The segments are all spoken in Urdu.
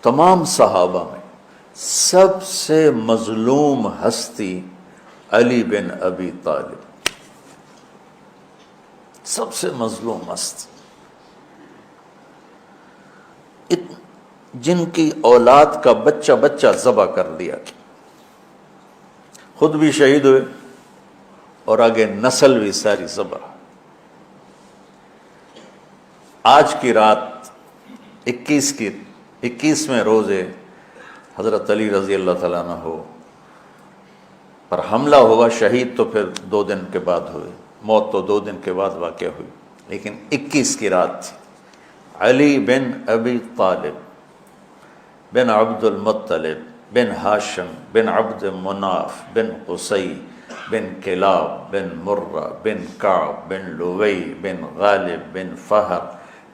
تمام صحابہ میں سب سے مظلوم ہستی علی بن ابی طالب، سب سے مظلوم ہستی، جن کی اولاد کا بچہ بچہ ذبح کر دیا گیا، خود بھی شہید ہوئے اور آگے نسل بھی ساری ذبح۔ آج کی رات 21ویں روزے حضرت علی رضی اللہ تعالیٰ عنہ پر حملہ ہوا، شہید تو پھر 2 دن کے بعد ہوئے، موت تو 2 دن کے بعد واقع ہوئی، لیکن 21 کی رات تھی۔ علی بن ابی طالب بن عبد المطلب بن ہاشم بن عبد مناف بن قصی بن کلاب بن مرہ بن کعب بن لوی بن غالب بن فہر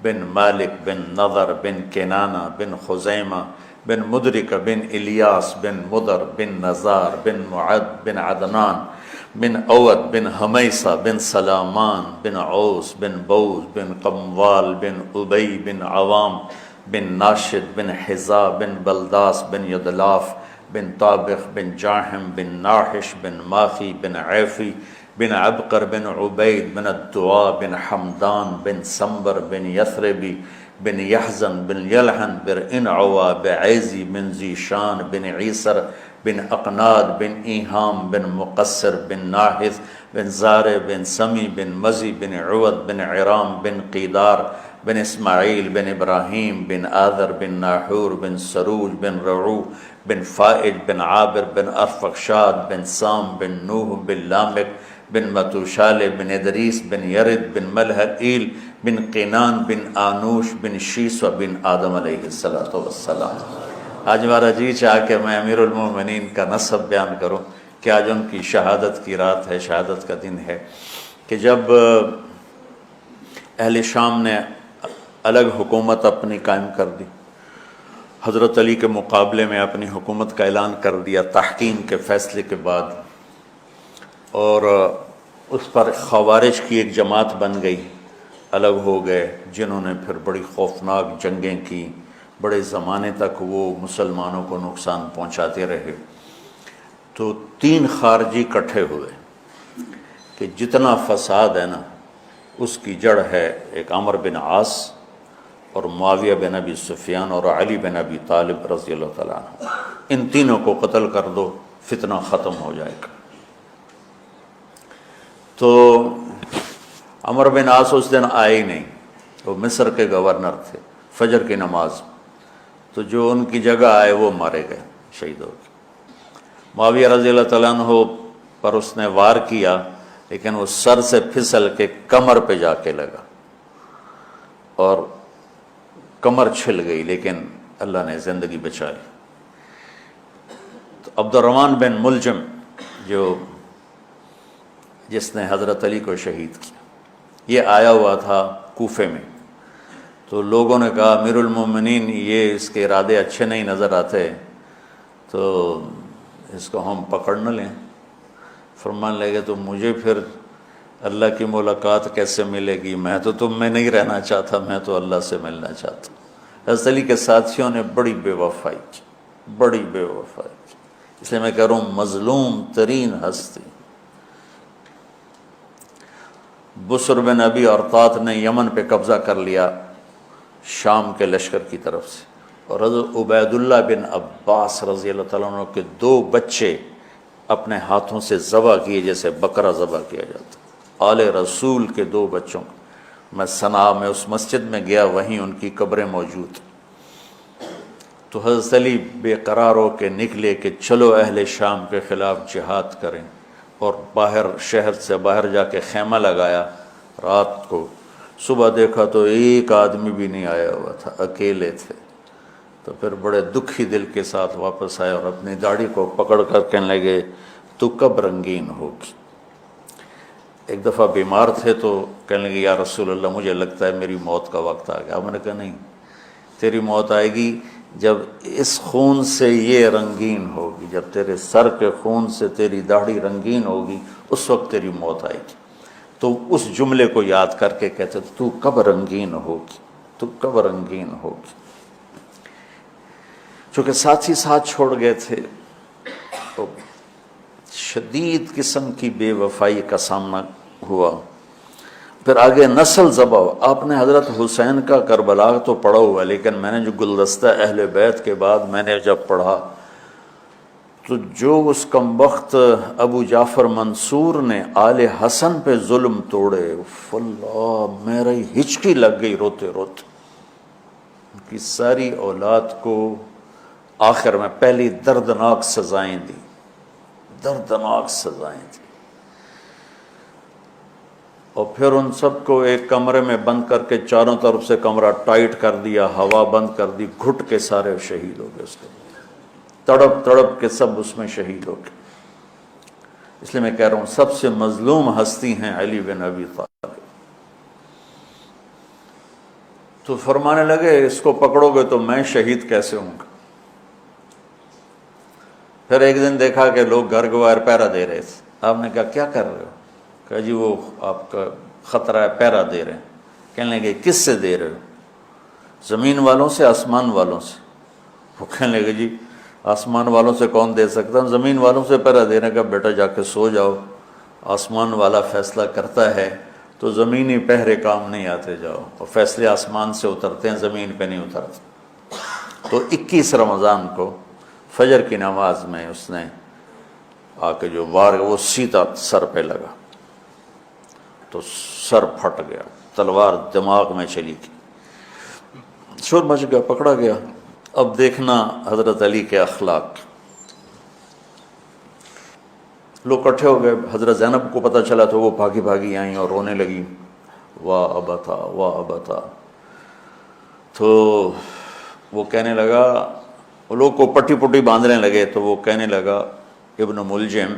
بن مالک بن نضر بن کنانہ بن خزیمہ بن مدرک بن الیاس بن مدر بن نزار بن معد بن عدنان بن اود بن حمیسہ بن سلامان بن عوس بن بوز بن قموال بن ابی بن عوام بن ناشد بن حزا بن بلداس بن یدلاف بن طابخ بن جاحم بن ناحش بن ماخی بن عیفی بن عبقر بن عبید بن الدعاء بن حمدان بن سمبر بن یثربی بن یحزن بن یلحن بن انعوا بعیزی بن زیشان بن عیسر بن اقناد بن ایہام بن مقصر بن ناحث بن زارع بن سمی بن مزی بن عود بن عرام بن قیدار بن اسماعیل بن ابراہیم بن آذر بن ناحور بن سروج بن رعو بن فائج بن عابر بن ارفخشاد بن سام بن نوح بن لامک بن متوشال بن ادریس بن یرد بن ملحئیل بن قینان بن آنوش بن شیس و بن آدم علیہ السلام۔ آج ہمارا جی چاہ کہ میں امیر المومنین کا نسب بیان کروں کہ آج ان کی شہادت کی رات ہے، شہادت کا دن ہے، کہ جب اہل شام نے الگ حکومت اپنی قائم کر دی، حضرت علی کے مقابلے میں اپنی حکومت کا اعلان کر دیا تحکیم کے فیصلے کے بعد، اور اس پر خوارج کی ایک جماعت بن گئی، الگ ہو گئے، جنہوں نے پھر بڑی خوفناک جنگیں کی، بڑے زمانے تک وہ مسلمانوں کو نقصان پہنچاتے رہے۔ تو 3 خارجی اکٹھے ہوئے کہ جتنا فساد ہے نا اس کی جڑ ہے ایک عمرو بن عاص اور معاویہ بن ابی سفیان اور علی بن ابی طالب رضی اللہ تعالیٰ عنہ، ان تینوں کو قتل کر دو، فتنہ ختم ہو جائے گا۔ تو عمرو بن عاص اس دن آئے ہی نہیں، وہ مصر کے گورنر تھے، فجر کی نماز، تو جو ان کی جگہ آئے وہ مارے گئے، شہید ہو گئے۔ معاویہ رضی اللہ تعالیٰ عنہ پر اس نے وار کیا، لیکن وہ سر سے پھسل کے کمر پہ جا کے لگا اور کمر چھل گئی، لیکن اللہ نے زندگی بچا لی۔ تو عبد الرحمن بن ملجم جس نے حضرت علی کو شہید کیا، یہ آیا ہوا تھا کوفے میں، تو لوگوں نے کہا امیر المومنین یہ اس کے ارادے اچھے نہیں نظر آتے، تو اس کو ہم پکڑ نہ لیں۔ فرمان لگے تو مجھے پھر اللہ کی ملاقات کیسے ملے گی، میں تو تم میں نہیں رہنا چاہتا، میں تو اللہ سے ملنا چاہتا ہوں۔ حضرت علی کے ساتھیوں نے بڑی بے وفائی کی، بڑی بے وفائی کی، اس لیے میں کہہ رہا ہوں مظلوم ترین ہستی۔ بسر بن ابی ارطاط نے یمن پہ قبضہ کر لیا شام کے لشکر کی طرف سے، اور حضرت عبید اللہ بن عباس رضی اللہ تعالیٰ عنہ کے 2 بچے اپنے ہاتھوں سے ذبح کیے جیسے بکرا ذبح کیا جاتا۔ آل رسول کے 2 بچوں، میں صنعاء میں اس مسجد میں گیا، وہیں ان کی قبریں موجود۔ تو حضرت علی بے قرار ہو کے نکلے کہ چلو اہل شام کے خلاف جہاد کریں، اور باہر شہر سے باہر جا کے خیمہ لگایا رات کو۔ صبح دیکھا تو ایک آدمی بھی نہیں آیا ہوا تھا، اکیلے تھے۔ تو پھر بڑے دکھی دل کے ساتھ واپس آئے اور اپنی داڑھی کو پکڑ کر کہنے لگے تو کب رنگین ہوگی۔ ایک دفعہ بیمار تھے تو کہنے لگے یا رسول اللہ مجھے لگتا ہے میری موت کا وقت آ گیا۔ میں نے کہا نہیں، تیری موت آئے گی جب اس خون سے یہ رنگین ہوگی، جب تیرے سر کے خون سے تیری داڑھی رنگین ہوگی اس وقت تیری موت آئے گی۔ تو اس جملے کو یاد کر کے کہتے تو کب رنگین ہوگی، تو کب رنگین ہوگی۔ چونکہ ساتھ ہی ساتھ چھوڑ گئے تھے تو شدید قسم کی بے وفائی کا سامنا ہوا. پھر آگے نسل ذبح. آپ نے حضرت حسین کا کربلا تو پڑھا ہوا، لیکن میں نے جو گلدستہ اہل بیت کے بعد میں نے جب پڑھا تو جو اس کمبخت ابو جعفر منصور نے آل حسن پہ ظلم توڑے، اللہ میرا ہچکی لگ گئی روتے روتے. ان کی ساری اولاد کو آخر میں پہلی دردناک سزائیں دی، دردناک سزائیں دی، اور پھر ان سب کو ایک کمرے میں بند کر کے چاروں طرف سے کمرہ ٹائٹ کر دیا، ہوا بند کر دی، گھٹ کے سارے شہید ہو گئے. اس کے تڑپ تڑپ کے سب اس میں شہید ہو گئے. اس لیے میں کہہ رہا ہوں سب سے مظلوم ہستی ہیں علی بن ابی طالب. تو فرمانے لگے اس کو پکڑو گے تو میں شہید کیسے ہوں گا. پھر ایک دن دیکھا کہ لوگ گھر گوار پہرا دے رہے تھے. آپ نے کہا کیا کر رہے ہو؟ کہا جی وہ آپ کا خطرہ ہے، پہرا دے رہے ہیں. کہنے لگے کس سے دے رہے ہو؟ زمین والوں سے، آسمان والوں سے. وہ کہنے لگے جی آسمان والوں سے کون دے سکتا، زمین والوں سے پہرا دینے کا. بیٹا جا کے سو جاؤ، آسمان والا فیصلہ کرتا ہے تو زمینی پہرے کام نہیں آتے. جاؤ، اور فیصلے آسمان سے اترتے ہیں، زمین پہ نہیں اترتے. تو 21 رمضان کو فجر کی نماز میں اس نے آ کے جو وار وہ سیدھا سر پہ لگا تو سر پھٹ گیا، تلوار دماغ میں چلی گئی، شور مچ گیا، پکڑا گیا. اب دیکھنا حضرت علی کے اخلاق. لوگ اکٹھے ہو گئے. حضرت زینب کو پتہ چلا تو وہ بھاگی بھاگی آئیں اور رونے لگی، واہ ابتا واہ ابتا. تو وہ کہنے لگا، وہ لوگ کو پٹی پٹی باندھنے لگے تو وہ کہنے لگا ابن ملجم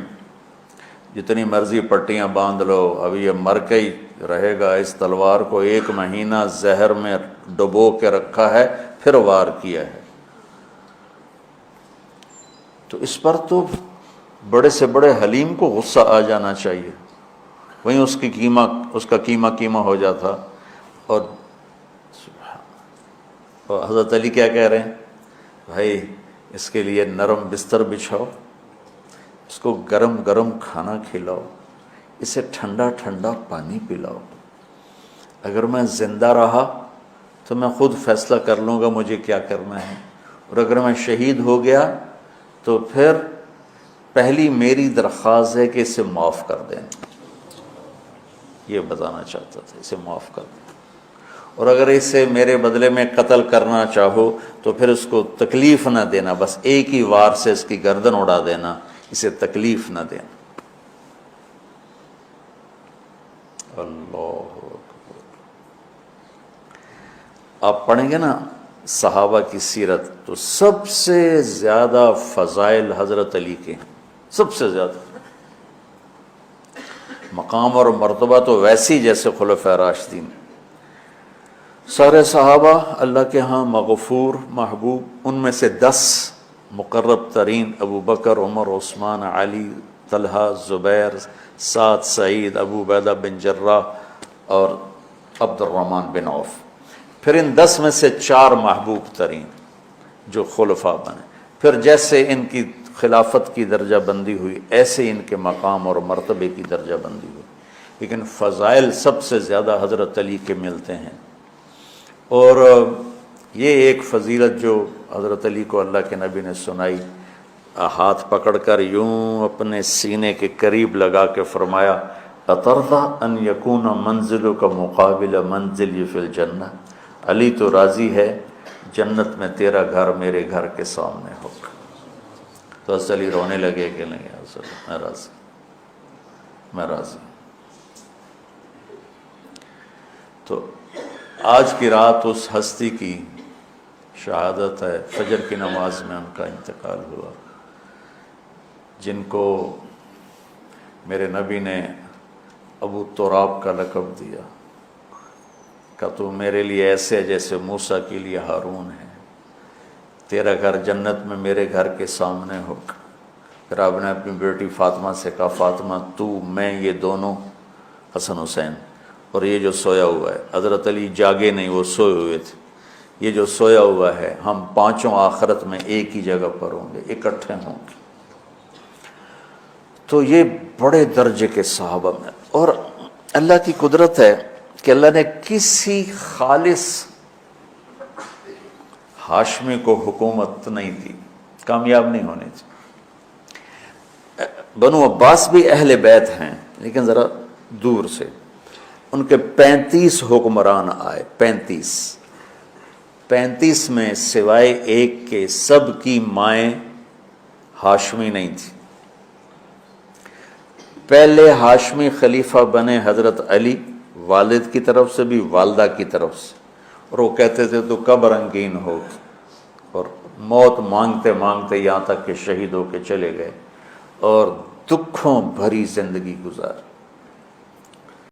جتنی مرضی پٹیاں باندھ لو، اب یہ مر کے ہی رہے گا. اس تلوار کو 1 مہینہ زہر میں ڈبو کے رکھا ہے، پھر وار کیا ہے. تو اس پر تو بڑے سے بڑے حلیم کو غصہ آ جانا چاہیے. وہیں اس کا قیمہ ہو جاتا. اور حضرت علی کیا کہہ رہے ہیں؟ بھائی اس کے لیے نرم بستر بچھاؤ، اس کو گرم گرم کھانا کھلاؤ، اسے ٹھنڈا ٹھنڈا پانی پلاؤ. اگر میں زندہ رہا تو میں خود فیصلہ کر لوں گا مجھے کیا کرنا ہے، اور اگر میں شہید ہو گیا تو پھر پہلی میری درخواست ہے کہ اسے معاف کر دیں. یہ بتانا چاہتا تھا، اسے معاف کر دیں. اور اگر اسے میرے بدلے میں قتل کرنا چاہو تو پھر اس کو تکلیف نہ دینا، بس ایک ہی وار سے اس کی گردن اڑا دینا، اسے تکلیف نہ دینا. اللہ اکبر. آپ پڑھیں گے نا صحابہ کی سیرت تو سب سے زیادہ فضائل حضرت علی کے، سب سے زیادہ مقام اور مرتبہ تو ویسی جیسے خلفائے راشدین. سارے صحابہ اللہ کے ہاں مغفور محبوب. ان میں سے 10 مقرب ترین ابو بکر، عمر، عثمان، علی، طلحہ، زبیر، سعد، سعید، ابو عبیدہ بن جراح اور عبد الرحمن بن عوف. پھر ان 10 میں سے 4 محبوب ترین جو خلفاء بنے. پھر جیسے ان کی خلافت کی درجہ بندی ہوئی ایسے ان کے مقام اور مرتبے کی درجہ بندی ہوئی. لیکن فضائل سب سے زیادہ حضرت علی کے ملتے ہیں. اور یہ ایک فضیلت جو حضرت علی کو اللہ کے نبی نے سنائی، ہاتھ پکڑ کر یوں اپنے سینے کے قریب لگا کے فرمایا، اترضی ان یکون منزلک مقابل منزلی فی الجنہ. علی تو راضی ہے جنت میں تیرا گھر میرے گھر کے سامنے ہوگا. تو حضرت علی رونے لگے کہ نہیں حضرت میں راضی، میں راضی. تو آج کی رات اس ہستی کی شہادت ہے، فجر کی نماز میں ان کا انتقال ہوا، جن کو میرے نبی نے ابو تراب کا لقب دیا کہ تو میرے لیے ایسے جیسے موسیٰ کے لیے ہارون ہے. تیرا گھر جنت میں میرے گھر کے سامنے ہوگا. پھر آپ نے اپنی بیٹی فاطمہ سے کہا، فاطمہ تو میں یہ دونوں حسن حسین اور یہ جو سویا ہوا ہے. حضرت علی جاگے نہیں، وہ سوئے ہوئے تھے. یہ جو سویا ہوا ہے ہم پانچوں آخرت میں ایک ہی جگہ پر ہوں گے، اکٹھے ہوں گے۔ تو یہ بڑے درجے کے صحابہ میں، اور اللہ کی قدرت ہے کہ اللہ نے کسی خالص ہاشمی کو حکومت نہیں دی، کامیاب نہیں ہونے تھی۔ بنو عباس بھی اہل بیت ہیں لیکن ذرا دور سے، ان کے 35 حکمران آئے، 35 میں سوائے ایک کے سب کی مائیں ہاشمی نہیں تھی۔ پہلے ہاشمی خلیفہ بنے حضرت علی، والد کی طرف سے بھی والدہ کی طرف سے، اور وہ کہتے تھے تو کب رنگین ہو، اور موت مانگتے مانگتے یہاں تک کہ شہید ہو کے چلے گئے اور دکھوں بھری زندگی گزار۔